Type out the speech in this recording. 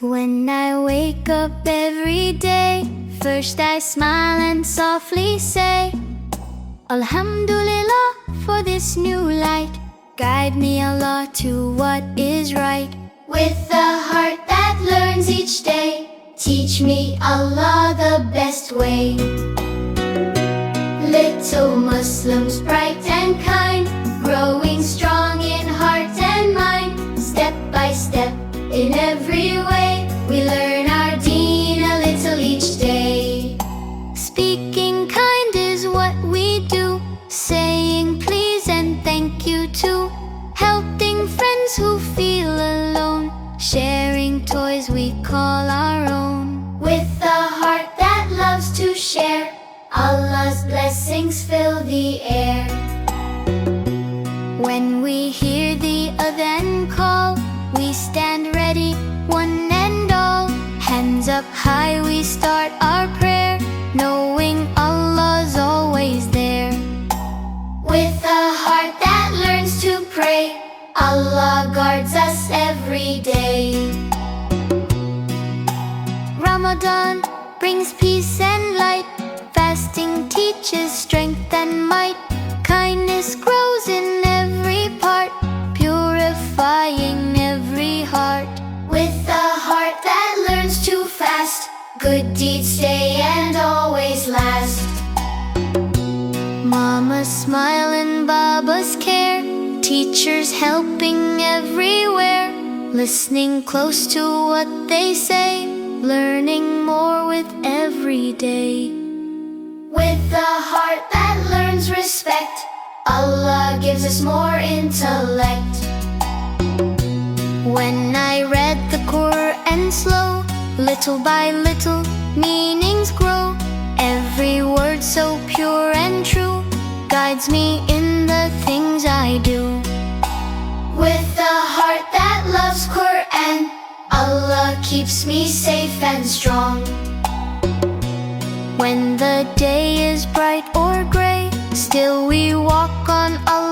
When I wake up every day, first I smile and softly say, Alhamdulillah for this new light. Guide me, Allah, to what is right. With a heart that learns each day, teach me, Allah, the best way. Little Muslims bright and kind, growing strong in heart and mind. Step by step, in every way, we learn our deen a little each day. Speaking kind is what we do, saying please and thank you too. Helping friends who feel alone, sharing toys we call our own. With a heart that loves to share, Allah's blessings fill the air. When we hear the adhan call, we stand ready, one and all. Hands up high, we start our prayer, knowing Allah's always there. With a heart that learns to pray, Allah guards us every day. Ramadan brings peace and light, fasting teaches strength and might. Kindness grows in every part, purifying every heart. With a heart that learns to fast, good deeds stay and always last. Mama's smile and Baba's care, teachers helping everywhere. Listening close to what they say, learning more with every day. With a heart that learns respect, Allah gives us more intellect. When I read the Qur'an slow, little by little, meanings grow. Every word so pure and true, guides me in the things I do. With a heart that loves Qur'an, Allah keeps me safe and strong. When the day is bright or gray, still we walk on Allah.